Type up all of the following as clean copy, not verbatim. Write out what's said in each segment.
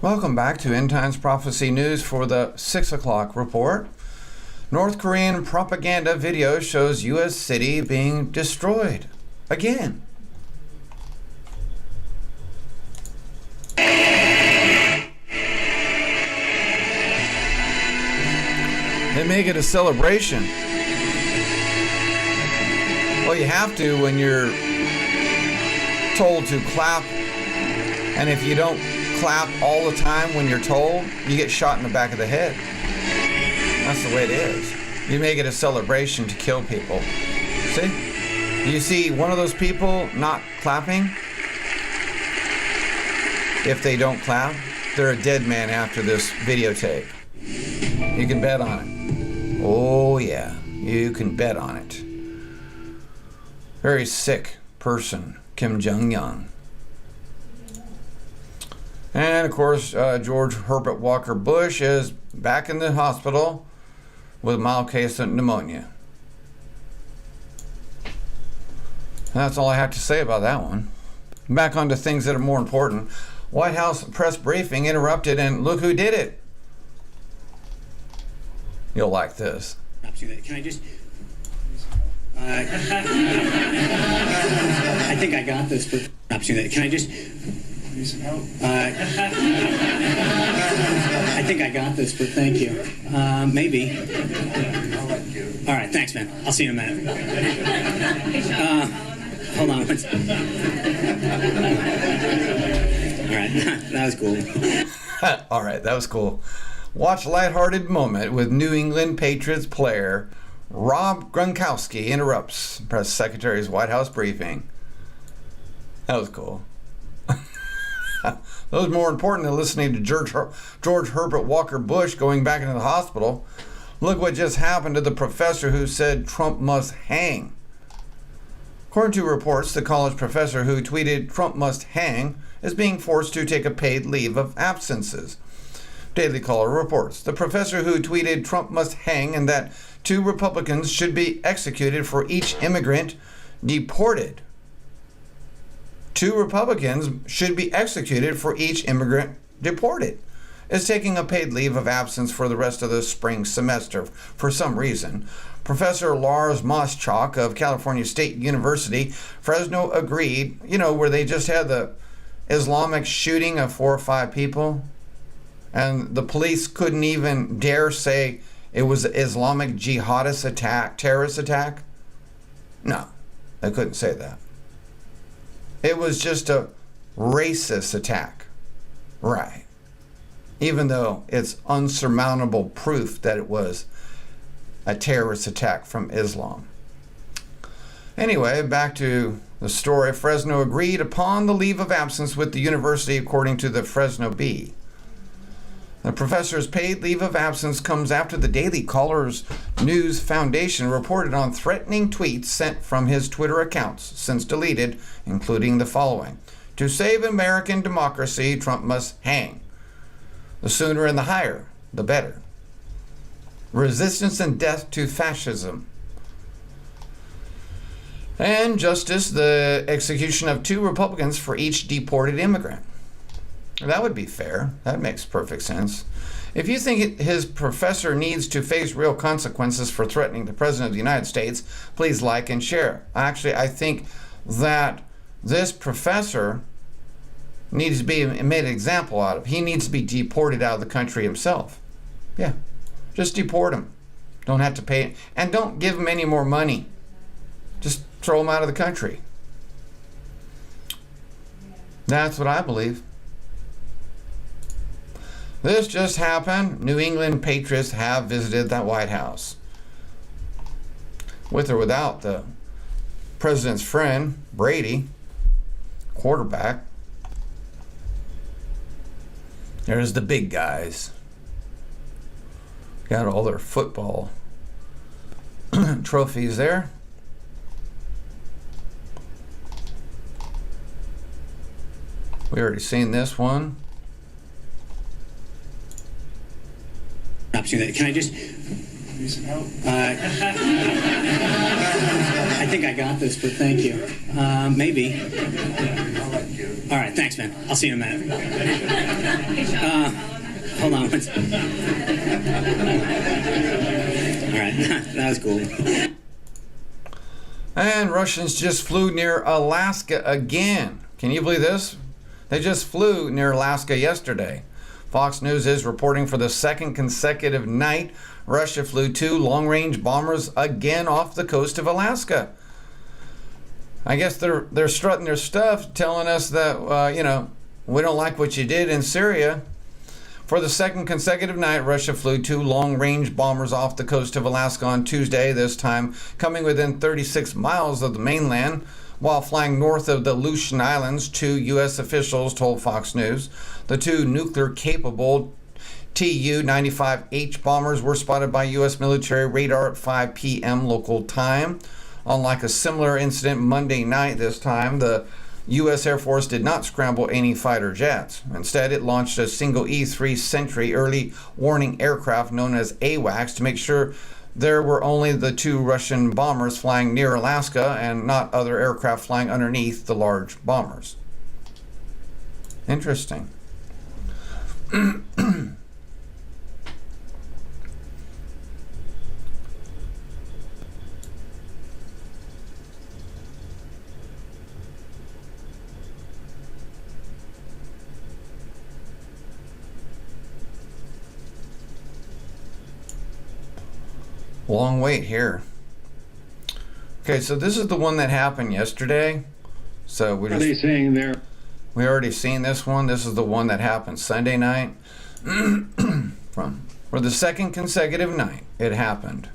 Welcome back to End Times Prophecy News for the 6 o'clock report. North Korean propaganda video shows U.S. city being destroyed again. They make it a celebration. Well, you have to when you're told to clap, and if you don't clap all the time when you're told, you get shot in the back of the head. That's the way it is. You make it a celebration to kill people. See? You see one of those people not clapping? If they don't clap, they're a dead man after this videotape. You can bet on it. Oh yeah, you can bet on it. Very sick person, Kim Jong-un. And of course, George Herbert Walker Bush is back in the hospital with a mild case of pneumonia. That's all I have to say about that one. Back on to things that are more important. White House press briefing interrupted, and look who did it. You'll like this. Can I just... I think I got this, but... Can I just... I think I got this, but thank you. Maybe. All right, thanks, man. I'll see you in a minute. Hold on. All right, that was cool. All right, that was cool. Watch lighthearted moment with New England Patriots player Rob Gronkowski interrupts press secretary's White House briefing. That was cool. That was more important than listening to George Herbert Walker Bush going back into the hospital. Look what just happened to the professor who said Trump must hang. According to reports, the college professor who tweeted Trump must hang is being forced to take a paid leave of absences. Daily Caller reports the professor who tweeted Trump must hang and that 2 Republicans should be executed for each immigrant deported. 2 Republicans should be executed for each immigrant deported, is taking a paid leave of absence for the rest of the spring semester for some reason. Professor Lars Moschok of California State University, Fresno agreed, where they just had the Islamic shooting of 4 or 5 people, and the police couldn't even dare say it was an Islamic jihadist attack, terrorist attack. No, they couldn't say that. It was just a racist attack. Right. Even though it's unsurmountable proof that it was a terrorist attack from Islam. Anyway, back to the story. Fresno agreed upon the leave of absence with the university, according to the Fresno Bee. The professor's paid leave of absence comes after the Daily Caller's News Foundation reported on threatening tweets sent from his Twitter accounts, since deleted, including the following. To save American democracy, Trump must hang. The sooner and the higher, the better. Resistance and death to fascism. And justice, the execution of 2 Republicans for each deported immigrant. That would be fair. That makes perfect sense. If you think his professor needs to face real consequences for threatening the President of the United States, please like and share. Actually, I think that this professor needs to be made an example out of. He needs to be deported out of the country himself. Yeah, just deport him. Don't have to pay, and don't give him any more money. Just throw him out of the country. That's what I believe. This just happened. New England Patriots have visited that White House. With or without the president's friend, Brady, quarterback. There's the big guys. Got all their football trophies there. We already seen this one. Can I just... I think I got this, but thank you. Maybe. All right, thanks, man. I'll see you in a minute. Hold on. All right, that was cool. And Russians just flew near Alaska again. Can you believe this? They just flew near Alaska yesterday. Fox News is reporting for the second consecutive night, Russia flew 2 long-range bombers again off the coast of Alaska. I guess they're strutting their stuff, telling us that, we don't like what you did in Syria. For the second consecutive night, Russia flew 2 long-range bombers off the coast of Alaska on Tuesday, this time coming within 36 miles of the mainland. While flying north of the Aleutian Islands, 2 U.S. officials told Fox News the 2 nuclear-capable Tu-95H bombers were spotted by U.S. military radar at 5 p.m. local time. Unlike a similar incident Monday night, this time the U.S. Air Force did not scramble any fighter jets. Instead, it launched a single E-3 Sentry early warning aircraft known as AWACS to make sure there were only the 2 Russian bombers flying near Alaska and not other aircraft flying underneath the large bombers. Interesting. Long wait here. Okay, so this is the one that happened yesterday. So we already seen this one. This is the one that happened Sunday night. For the second consecutive night, it happened.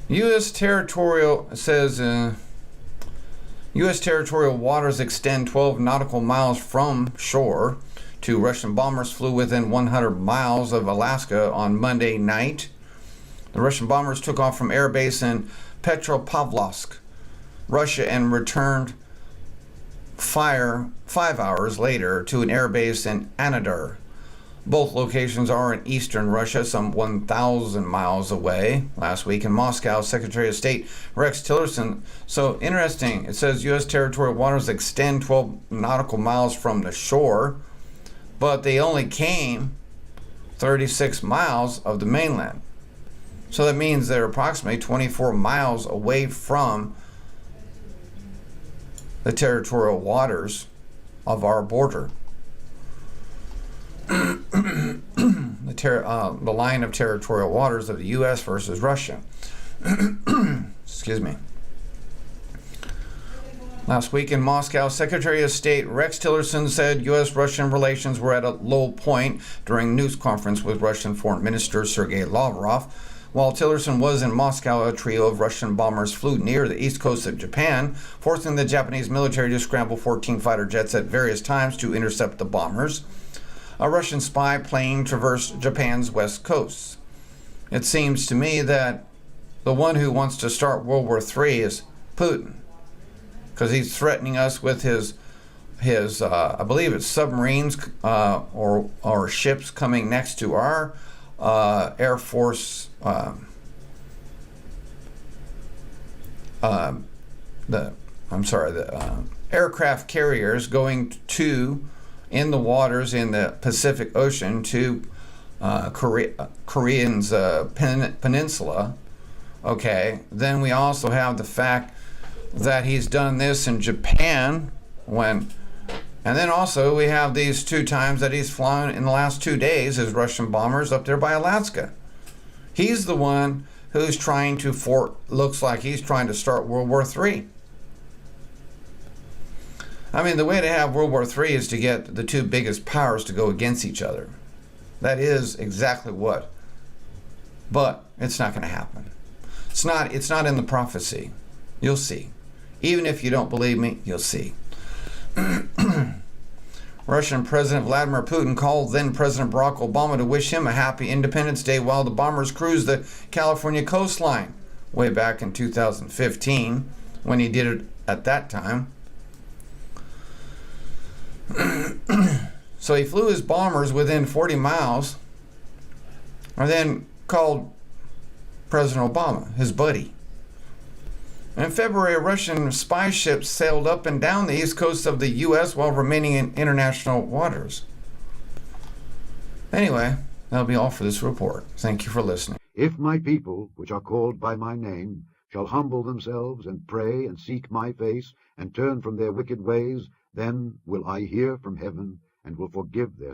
U.S. territorial U.S. territorial waters extend 12 nautical miles from shore. 2 Russian bombers flew within 100 miles of Alaska on Monday night. The Russian bombers took off from air base in Petropavlovsk, Russia, and returned fire 5 hours later to an air base in Anadyrь. Both locations are in eastern Russia, some 1,000 miles away. Last week in Moscow, Secretary of State Rex Tillerson. So interesting, it says U.S. territorial waters extend 12 nautical miles from the shore, but they only came 36 miles of the mainland. So that means they're approximately 24 miles away from the territorial waters of our border. The line of territorial waters of the U.S. versus Russia. Excuse me. Last week in Moscow, Secretary of State Rex Tillerson said U.S.-Russian relations were at a low point during a news conference with Russian Foreign Minister Sergei Lavrov. While Tillerson was in Moscow, a trio of Russian bombers flew near the east coast of Japan, forcing the Japanese military to scramble 14 fighter jets at various times to intercept the bombers. A Russian spy plane traversed Japan's west coast. It seems to me that the one who wants to start World War III is Putin, because he's threatening us with his I believe it's submarines or ships coming next to our Air Force, the aircraft carriers going to in the waters in the Pacific Ocean to Korean's peninsula. Okay, then we also have the fact that he's done this in Japan and then also we have these 2 times that he's flown in the last 2 days as Russian bombers up there by Alaska. He's the one who's looks like he's trying to start World War III. I mean, the way to have World War III is to get the 2 biggest powers to go against each other. That is exactly what. But it's not going to happen. It's not in the prophecy. You'll see. Even if you don't believe me, you'll see. Russian President Vladimir Putin called then President Barack Obama to wish him a happy Independence Day while the bombers cruised the California coastline way back in 2015 when he did it at that time. So he flew his bombers within 40 miles and then called President Obama, his buddy. In February, a Russian spy ship sailed up and down the east coast of the U.S. while remaining in international waters. Anyway, that'll be all for this report. Thank you for listening. If my people, which are called by my name, shall humble themselves, and pray, and seek my face, and turn from their wicked ways, then will I hear from heaven, and will forgive their